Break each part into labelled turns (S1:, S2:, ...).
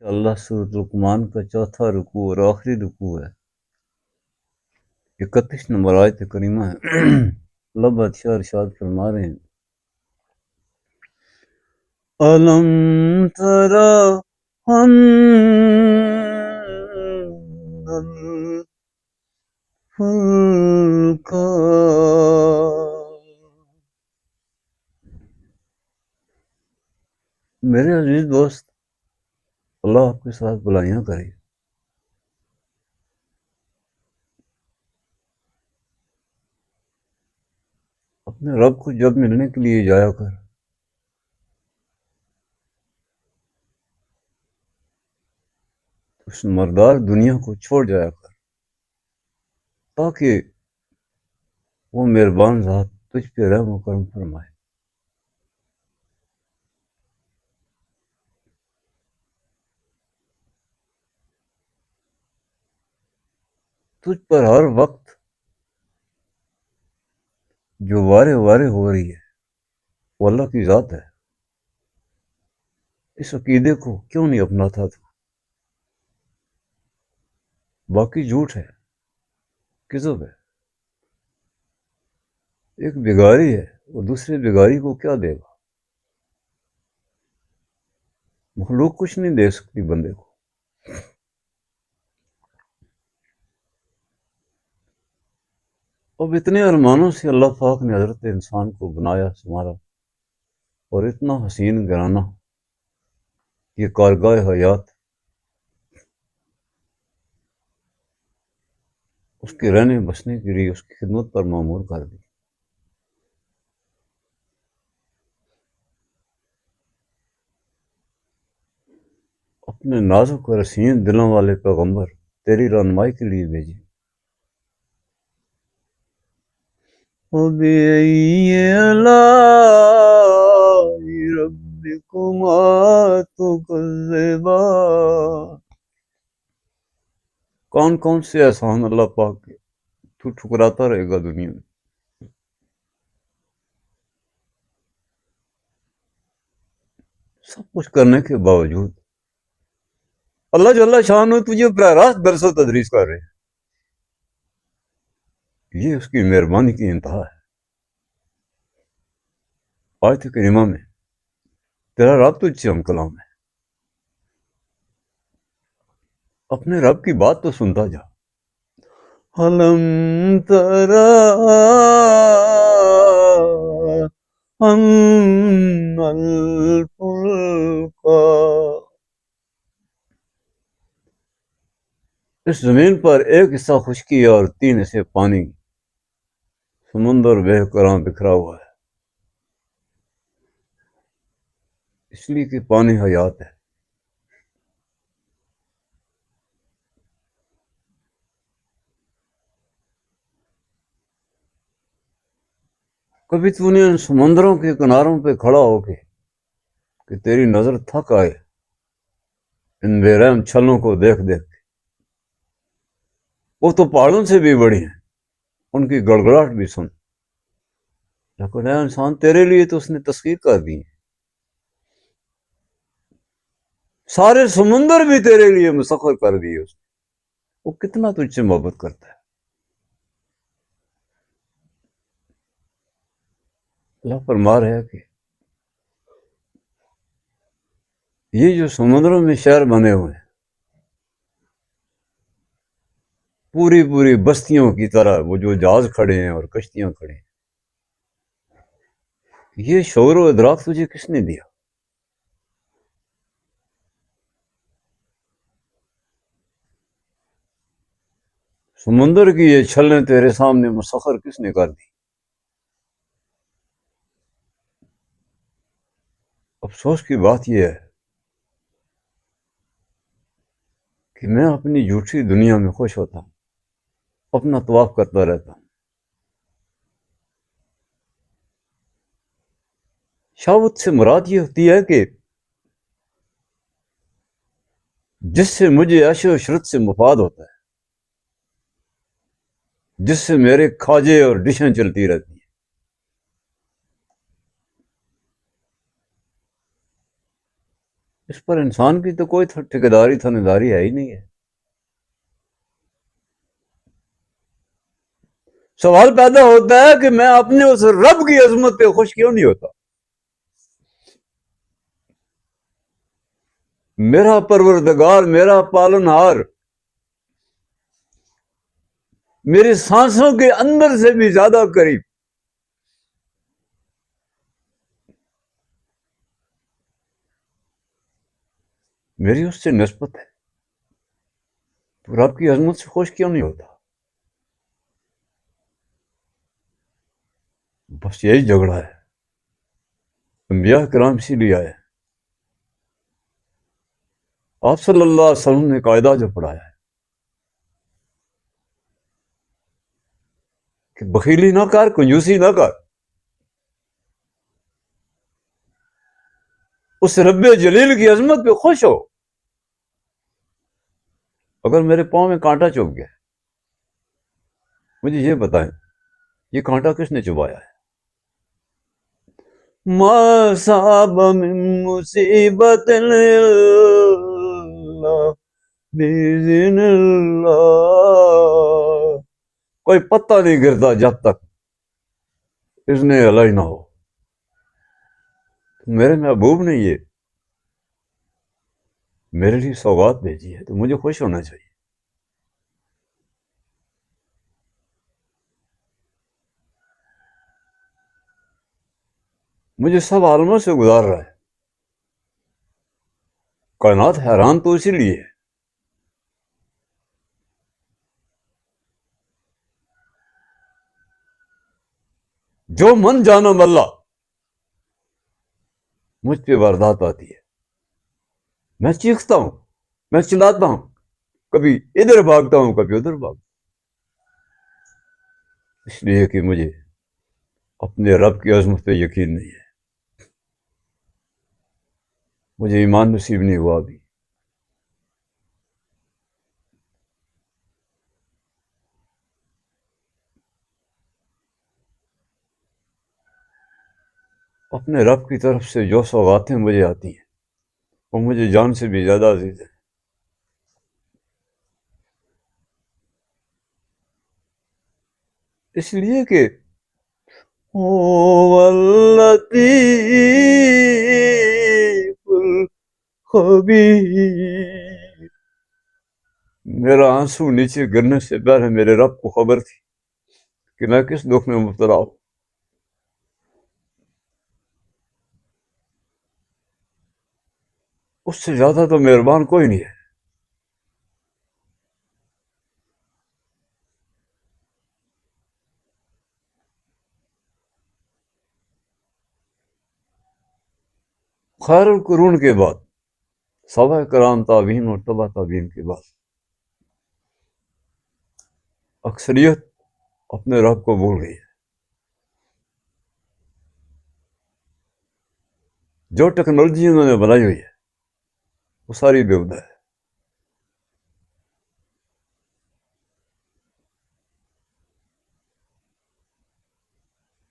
S1: اللہ سورۃ لقمان کا چوتھا رکوع اور آخری رکوع ہے، 31 نمبر آیت کریمہ ہے۔ اللہ بادشاہ ارشاد فرما رہے ہیں، أَلَمْ تَرَ أَنَّ الْفُلْكَ میرے عزیز دوست، اللہ آپ کے ساتھ بلائیاں کرے۔ اپنے رب کو جب ملنے کے لیے جایا کر، اس مردار دنیا کو چھوڑ جایا کر، تاکہ وہ مہربان ذات تجھ پہ رحم و کرم فرمائے۔ تجھ پر ہر وقت جو وارے وارے ہو رہی ہے وہ اللہ کی ذات ہے۔ اس عقیدے کو کیوں نہیں اپناتا تو؟ باقی جھوٹ ہے، کذب ہے۔ ایک بگاری ہے، وہ دوسرے بگاری کو کیا دے گا؟ مخلوق کچھ نہیں دے سکتی بندے کو۔ اب اتنے ارمانوں سے اللہ پاک نے حضرت انسان کو بنایا سنوارا، اور اتنا حسین گرانا یہ کارگاہ حیات اس کے رہنے بسنے کے لیے اس کی خدمت پر معمور کر دی۔ اپنے نازک اور حسین دلوں والے پیغمبر تیری رہنمائی کے لیے بھیجے۔ وَبِأَيِّ آلَاءِ رَبِّكُمَا تُكَذِّبَانِ، کون کون سے احسان اللہ پاک کے تو ٹھکراتا رہے گا دنیا میں۔ سب کچھ کرنے کے باوجود اللہ جل شانہ تجھے براہ راست درس و تدریس کر رہے ہیں۔ یہ اس کی مہربانی کی انتہا ہے۔ آیت کریمہ میں تیرا رب تجھ سے ہم کلام ہے، اپنے رب کی بات تو سنتا جا۔ أَلَمْ تَرَ أَنَّ الْفُلْكَ، اس زمین پر ایک حصہ خشکی ہے اور 3 حصے پانی، سمندر بے کراں بکھرا ہوا ہے، اس لیے کہ پانی حیات ہے۔ کبھی تو نے ان سمندروں کے کناروں پہ کھڑا ہو کے کہ تیری نظر تھک آئے ان بے رحم چھلوں کو دیکھ دیکھ کے؟ وہ تو پہاڑوں سے بھی بڑی ہیں، ان کی گڑگڑاہٹ بھی سن، لیکن اے انسان تیرے لیے تو اس نے تسخیر کر دی ہے۔ سارے سمندر بھی تیرے لیے مسخر کر دیے اس نے۔ وہ کتنا تجھ سے محبت کرتا ہے۔ اللہ فرما رہا ہے کہ یہ جو سمندروں میں شہر بنے ہوئے ہیں، پوری پوری بستیوں کی طرح وہ جو جہاز کھڑے ہیں اور کشتیاں کھڑے ہیں، یہ شعور و ادراک تجھے کس نے دیا؟ سمندر کی یہ چھلیں تیرے سامنے مسخر کس نے کر دی؟ افسوس کی بات یہ ہے کہ میں اپنی جھوٹی دنیا میں خوش ہوتا ہوں، اپنا طواف کرتا رہتا ہوں۔ شہوت سے مراد یہ ہوتی ہے کہ جس سے مجھے عیش و عشرت سے مفاد ہوتا ہے، جس سے میرے کھاجے اور ڈشیں چلتی رہتی ہیں، اس پر انسان کی تو کوئی ٹھیکیداری تھانداری ہے ہی نہیں ہے. سوال پیدا ہوتا ہے کہ میں اپنے اس رب کی عظمت پہ خوش کیوں نہیں ہوتا. میرا پروردگار، میرا پالنہار، میری سانسوں کے اندر سے بھی زیادہ قریب، میری اس سے نسبت ہے، تو رب کی عظمت سے خوش کیوں نہیں ہوتا؟ بس یہی جھگڑا ہے. انبیاء کرام اسی لیے آئے. آپ صلی اللہ علیہ وسلم نے قاعدہ جو پڑھایا ہے کہ بخیلی نہ کر، کنجوسی نہ کر، اس رب جلیل کی عظمت پہ خوش ہو. اگر میرے پاؤں میں کانٹا چبھ گیا، مجھے یہ بتائیں یہ کانٹا کس نے چبایا ہے؟ ما صاب من مصیبت الا باذن اللہ، کوئی پتہ نہیں گرتا جب تک اذن الہی نہ ہو. میرے محبوب نے یہ میرے لیے سوغات بھیجی ہے تو مجھے خوش ہونا چاہیے. مجھے سب عالموں سے گزار رہا ہے. کائنات حیران تو اسی لیے ہے. جو من جانم اللہ، مجھ پہ واردات آتی ہے، میں چیختا ہوں، میں چلاتا ہوں، کبھی ادھر بھاگتا ہوں، کبھی ادھر بھاگتا ہوں، اس لیے کہ مجھے اپنے رب کی عظمت پہ یقین نہیں ہے. مجھے ایمان نصیب نہیں ہوا ابھی. اپنے رب کی طرف سے جو سوغاتیں مجھے آتی ہیں وہ مجھے جان سے بھی زیادہ عزیز ہے. اس لیے کہ هو اللطیف الخبیر، میرا آنسو نیچے گرنے سے پہلے میرے رب کو خبر تھی کہ میں کس دکھ میں مبتلا ہوں. اس سے زیادہ تو مہربان کوئی نہیں ہے. خیر القرون کے بعد، صحابہ کرام، تابعین اور تبع تابعین کے بعد اکثریت اپنے رب کو بھول گئی ہے. جو ٹیکنالوجی انہوں نے بنائی ہوئی ہے وہ ساری بےہودہ ہے.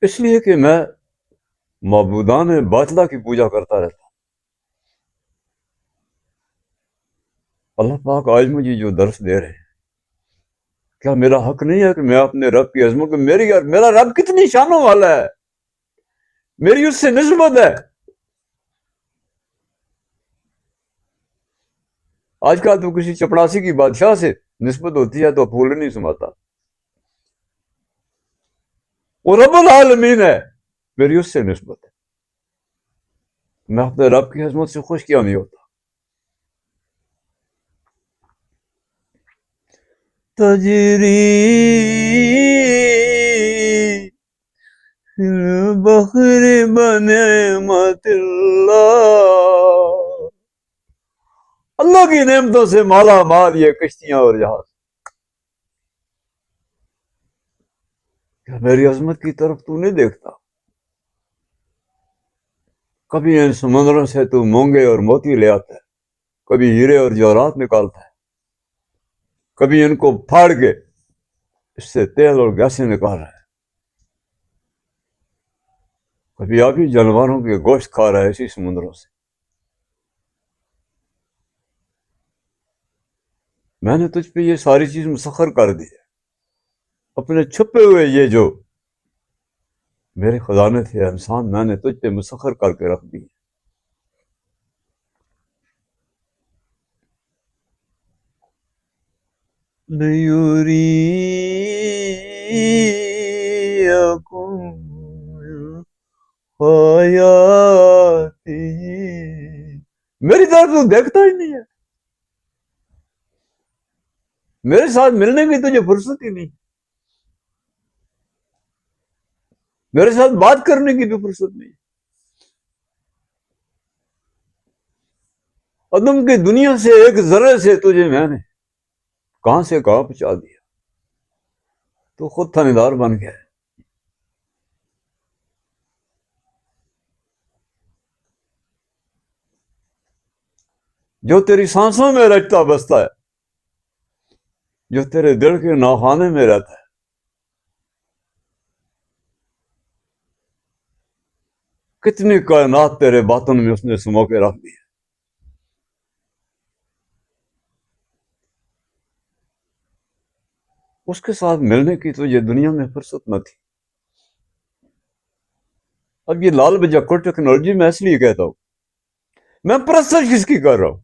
S1: اس لیے کہ میں معبودان باطلہ کی پوجا کرتا رہتا ہوں. اللہ پاک آج مجھے جو درس دے رہے ہیں، کیا میرا حق نہیں ہے کہ میں اپنے رب کی عظمت کو، میرا رب کتنی شانوں والا ہے، میری اس سے نسبت ہے. آج کل تو کسی چپڑاسی کی بادشاہ سے نسبت ہوتی ہے تو پھول نہیں سماتا. وہ رب العالمین ہے، میری اس سے نسبت ہے. میں اپنے رب کی عظمت سے خوش کیا نہیں ہوتا. تجری فی البحر بنعمت اللہ، اللہ کی نعمتوں سے مالا مال یہ کشتیاں اور جہاز. کیا میری عظمت کی طرف تو نہیں دیکھتا؟ کبھی ان سمندروں سے تو مونگے اور موتی لے آتا ہے، کبھی ہیرے اور جواہرات نکالتا ہے، کبھی ان کو پھاڑ کے اس سے تیل اور گیسیں نکال رہا ہے، کبھی آبی جانوروں کے گوشت کھا رہا ہے اسی سمندروں سے. میں نے تجھ پہ یہ ساری چیز مسخر کر دی ہے، اپنے چھپے ہوئے یہ جو میرے خزانے تھے انسان، میں نے تجھ پہ مسخر کر کے رکھ دی. لِيُرِيَكُمْ آیاتِهِ. میری طرف تو دیکھتا ہی نہیں ہے، میرے ساتھ ملنے کی تجھے فرصت ہی نہیں، میرے ساتھ بات کرنے کی بھی فرصت نہیں. عدم کی دنیا سے ایک ذرے سے تجھے میں نے کہاں سے کہاں پہنچا دیا، تو خود تھانے دار بن گیا. جو تیری سانسوں میں رچتا بستا ہے، جو تیرے دل کے ناخانے میں رہتا ہے، کتنی کائنات تیرے باطن میں اس نے سمو کے رکھ دی. اس کے ساتھ ملنے کی تو یہ دنیا میں فرصت نہ تھی. اب یہ لال بجا ٹیکنالوجی میں اس لیے کہتا ہوں، میں پرستش کس کی کر رہا ہوں،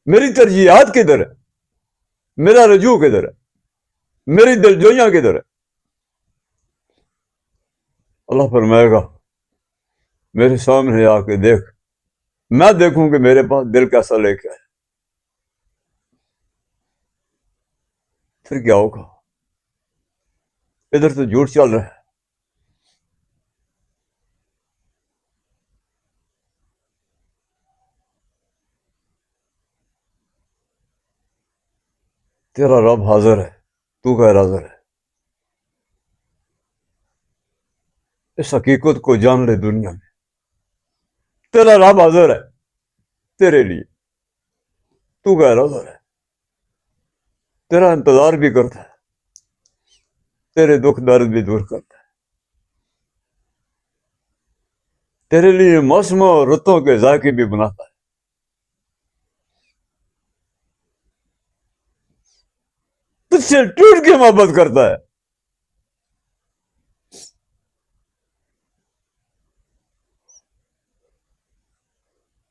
S1: میری ترجیحات کدھر ہے، میرا رجوع کدھر ہے، میری دلجوئیاں کدھر ہے. اللہ فرمائے گا میرے سامنے آ کے دیکھ، میں دیکھوں کہ میرے پاس دل کیسا لے کے ہے. پھر کیا ہوگا؟ ادھر تو جھوٹ چل رہا ہے، تیرا رب حاضر ہے، تو غیر حاضر ہے. اس حقیقت کو جان لے دنیا میں، تیرا رب حاضر ہے تیرے لیے، تو غیر حاضر ہے. تیرا انتظار بھی کرتا ہے، تیرے دکھ درد بھی دور کرتا ہے، تیرے لیے موسموں اور رتوں کے ذائقے بھی بناتا ہے. تجھ سے ٹوٹ کے محبت کرتا ہے.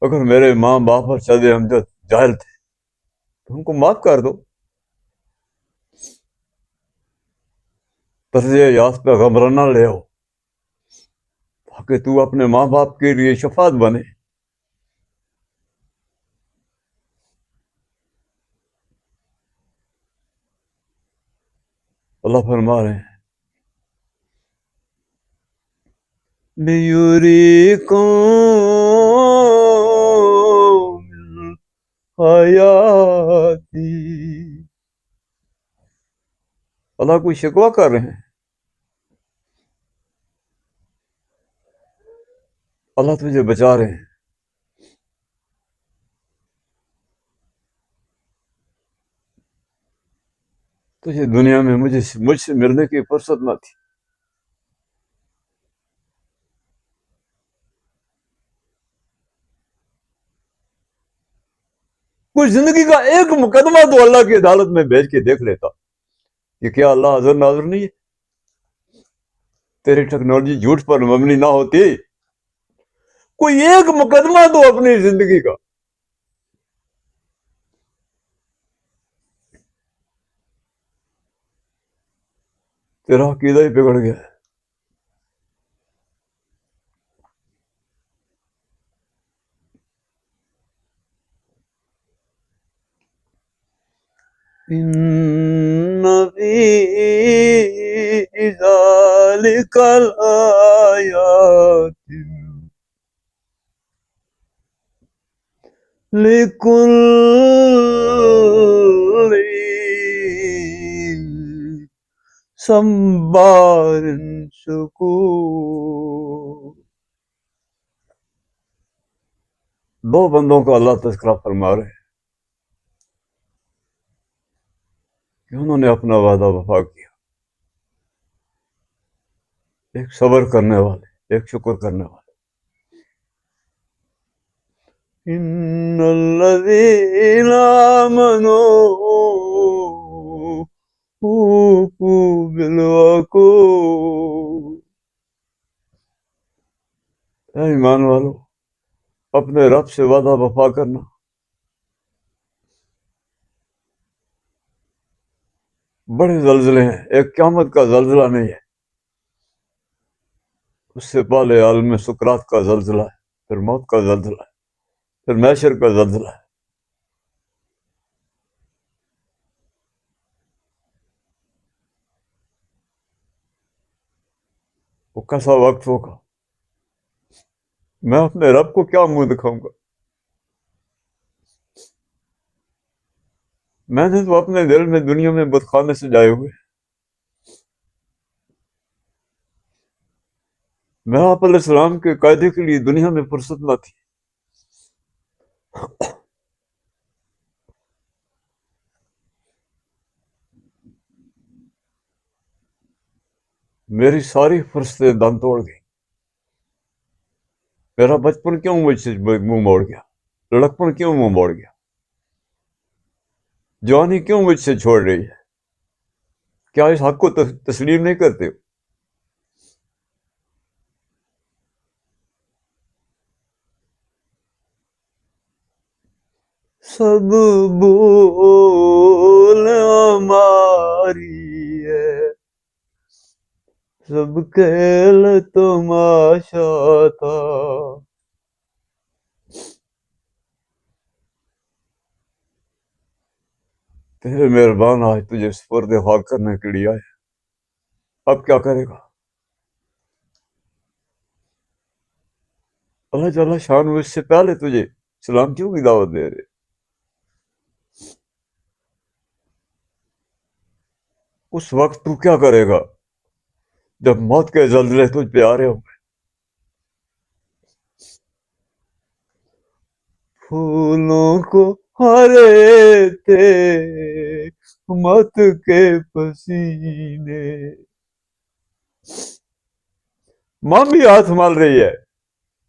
S1: اگر میرے ماں باپ اور شاد امجد جاہل تھے تو ان کو معاف کر دو، طرز یاد پہ غمرانہ لے آؤ تاکہ تو اپنے ماں باپ کے لیے شفاعت بنے. اللہ فرما رہے ہیں لِيُرِيكُمْ آیاتِهِ. اللہ کوئی شکوہ کر رہے ہیں، اللہ تجھے بچا رہے ہیں. تجھے دنیا میں مجھ سے ملنے کی فرصت نہ تھی. کوئی زندگی کا ایک مقدمہ تو اللہ کی عدالت میں بھیج کے دیکھ لیتا کہ کیا اللہ حاضر ناظر نہیں ہے. تیری ٹیکنالوجی جھوٹ پر مبنی نہ ہوتی، کوئی ایک مقدمہ تو اپنی زندگی کا. تیرا عقیدہ ہی بگڑ گیا ہے. إِنَّ فِي ذَلِكَ لَآيَاتٍ لِكُلِّ صَبَّارٍ شَكُورٍ. دو بندوں کا اللہ تذکرہ فرما رہے ہیں کہ انہوں نے اپنا وعدہ وفا کیا. ایک صبر کرنے والے، ایک شکر کرنے والے. ان الذین آمنوا اوفوا بالعقود. اے ایمان والو، اپنے رب سے وعدہ وفا کرنا. بڑے زلزلے ہیں، ایک قیامت کا زلزلہ نہیں ہے، اس سے پہلے عالم سکرات کا زلزلہ ہے، پھر موت کا زلزلہ ہے، پھر محشر کا زلزلہ ہے. وہ کیسا وقت ہوگا، میں اپنے رب کو کیا منہ دکھاؤں گا؟ میں نے تو اپنے دل میں دنیا میں بت خانے سے جائے ہوئے. میں آپ علیہ السلام کے قاعدے کے لیے دنیا میں فرصت نہ تھی. میری ساری فرصتیں دم توڑ گئی. میرا بچپن کیوں مجھ سے منہ موڑ گیا؟ لڑکپن کیوں منہ موڑ گیا؟ جوانی کیوں مجھ سے چھوڑ رہی ہے؟ کیا اس حق کو تسلیم نہیں کرتے ہو؟ سب بھول ہماری ہے، سب کھیل تماشا تھا. تیرے مہربان آج تجھے سپرد خاک کرنے کے لیے آئے، اب کیا کرے گا؟ اللہ جل شان اس سے پہلے تجھے سلامتیوں کی دعوت دے رہے. اس وقت تو کیا کرے گا جب موت کے زلزلے تجھ پہ آ رہے ہوں؟ پھولوں کو ہرے تھے مت کے پسینے. ماں بھی ہاتھ مال رہی ہے،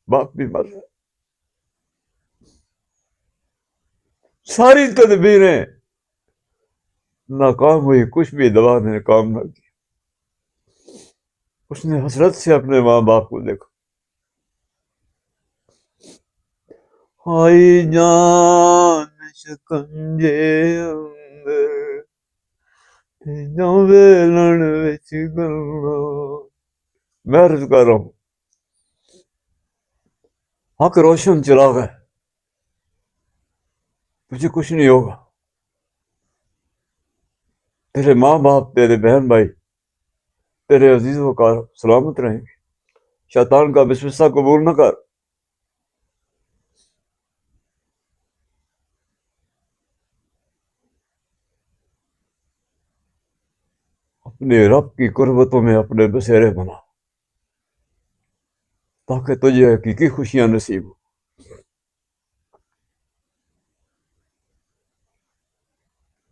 S1: باپ بھی مر رہا ہے. ساری تدبیریں ناکام ہوئی، کچھ بھی دوا نے کام نہ کی. اس نے حسرت سے اپنے ماں باپ کو دیکھا. آئی جان شکنجے اندر جو ویلن وچ گلو. میں عرض کر رہا ہوں، حق روشن چراغ ہے، تجھے کچھ نہیں ہوگا. تیرے ماں باپ، تیرے بہن بھائی، تیرے عزیز و کار سلامت رہیں گے. شیطان کا وسوسہ قبول نہ کر. اپنے رب کی قربتوں میں اپنے بسیرے بنا تاکہ تجھے حقیقی خوشیاں نصیب ہو.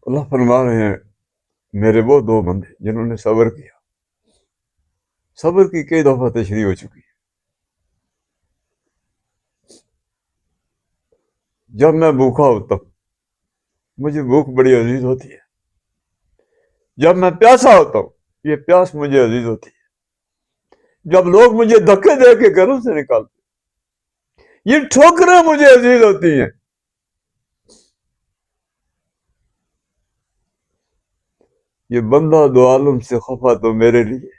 S1: اللہ فرما رہے ہیں، میرے وہ دو بندے جنہوں نے صبر کیا. صبر کی کئی دفعہ تشریح ہو چکی ہے. جب میں بھوکا ہوتا ہوں مجھے بھوک بڑی عزیز ہوتی ہے. جب میں پیاسا ہوتا ہوں یہ پیاس مجھے عزیز ہوتی ہے. جب لوگ مجھے دھکے دے کے گھروں سے نکالتے یہ ٹھوکریں مجھے عزیز ہوتی ہیں. یہ بندہ دو عالم سے خفا تو میرے لیے.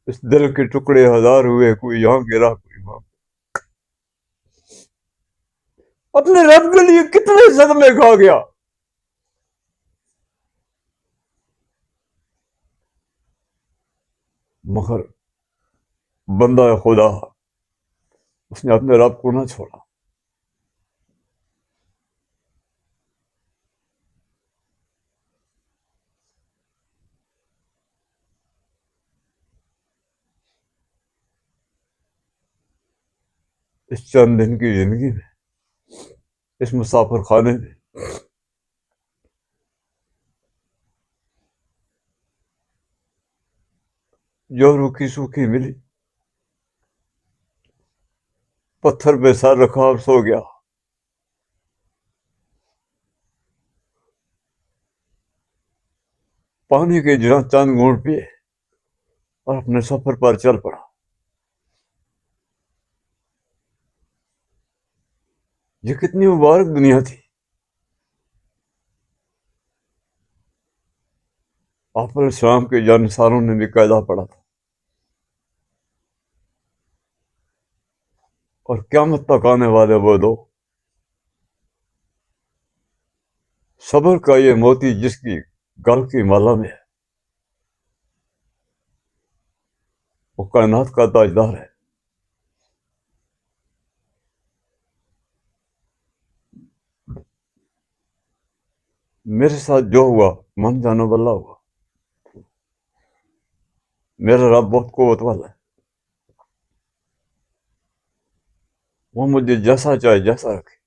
S1: اس دل کے ٹکڑے ہزار ہوئے، کوئی یہاں گرا کوئی وہاں. اپنے رب کے لیے کتنے صدمے کھا گیا. مگر بندہ خدا اس نے اپنے رب کو نہ چھوڑا. اس چند دن کی زندگی میں، اس مسافر خانے میں جو روکھی سوکھی ملی پتھر پہ سر رکھا اور سو گیا. پانی کے جہاں چند گھونٹ پیے اور اپنے سفر پر چل پڑا. یہ کتنی مبارک دنیا تھی. آپ علیہ السلام کے جانثاروں نے بھی قاعدہ پڑھا تھا. اور قیامت تک آنے والے وہ دو. صبر کا یہ موتی جس کی گل کی مالا میں ہے، وہ کائنات کا تاجدار ہے. میرے ساتھ جو ہوا من جانا واللہ ہوا. میرا رب بہت قوت والا ہے. وہ مجھے جیسا چاہے جیسا رکھے.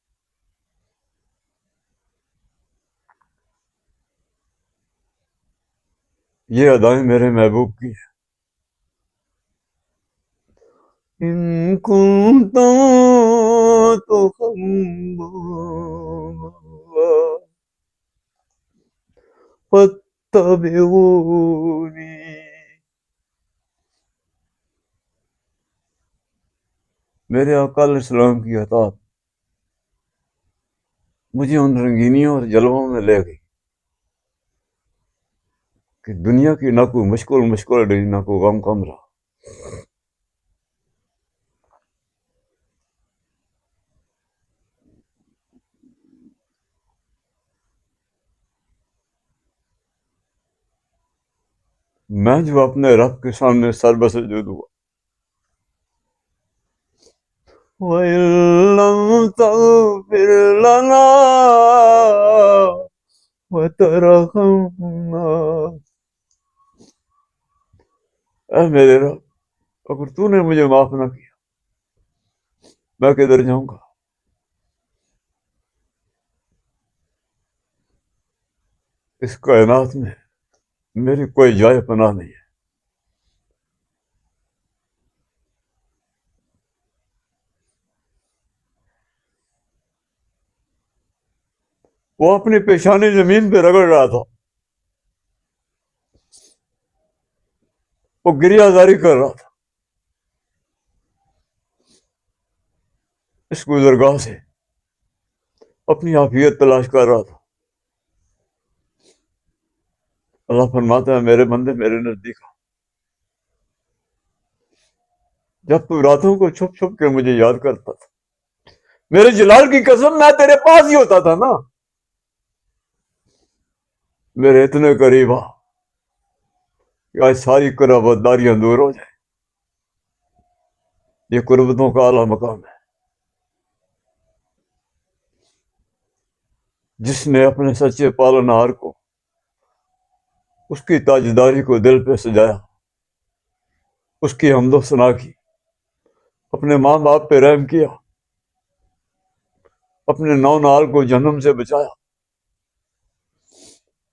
S1: یہ ادائیں میرے محبوب کی ہیں. ان کنتم تحبون فاتبعونی. میرے آقا علیہ السلام کی اطاعت مجھے ان رنگینیوں اور جلووں میں لے گئی کہ دنیا کی نہ کوئی مشکل رہی، نہ کوئی غم کم رہا. میں جو اپنے رب کے سامنے سر بسجود ہوا، وَإِن لَّمْ تَغْفِرْ لَنَا وَتَرْحَمْنَا، اے میرے رب اگر تو نے مجھے معاف نہ کیا میں کدھر جاؤں گا؟ اس کائنات میں میری کوئی جائے پناہ نہیں ہے. وہ اپنی پیشانی زمین پہ رگڑ رہا تھا، وہ گریہ زاری کر رہا تھا. اس گزرگاہ سے اپنی عافیت تلاش کر رہا تھا. اللہ فرماتا ہے میرے بندے میرے نزدیک آ. جب تو راتوں کو چھپ چھپ کے مجھے یاد کرتا تھا، میرے جلال کی قسم میں تیرے پاس ہی ہوتا تھا نا. میرے اتنے قریب آ کہ آج ساری قربت داریاں دور ہو جائیں. یہ قربتوں کا اعلیٰ مقام ہے. جس نے اپنے سچے پالنہار کو، اس کی تاجداری کو دل پہ سجایا، اس کی حمد و ثنا کی، اپنے ماں باپ پہ رحم کیا، اپنے نو نال کو جہنم سے بچایا،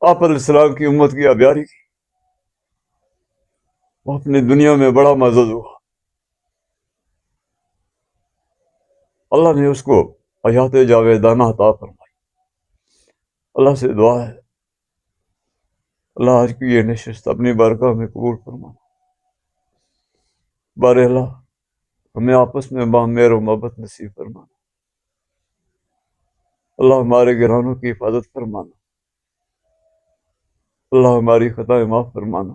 S1: آپ علیہ السلام کی امت کی آبیاری کی، وہ اپنی دنیا میں بڑا معزز ہوا. اللہ نے اس کو حیات جاویدانہ عطا فرمائی. اللہ سے دعا ہے اللہ آج کی یہ نشست اپنی بارگاہ میں قبول فرمانا. بار اللہ ہمیں آپس میں مہر و محبت نصیب فرمانا. اللہ ہمارے گھرانوں کی حفاظت فرمانا. اللہ ہماری خطائیں معاف فرمانا.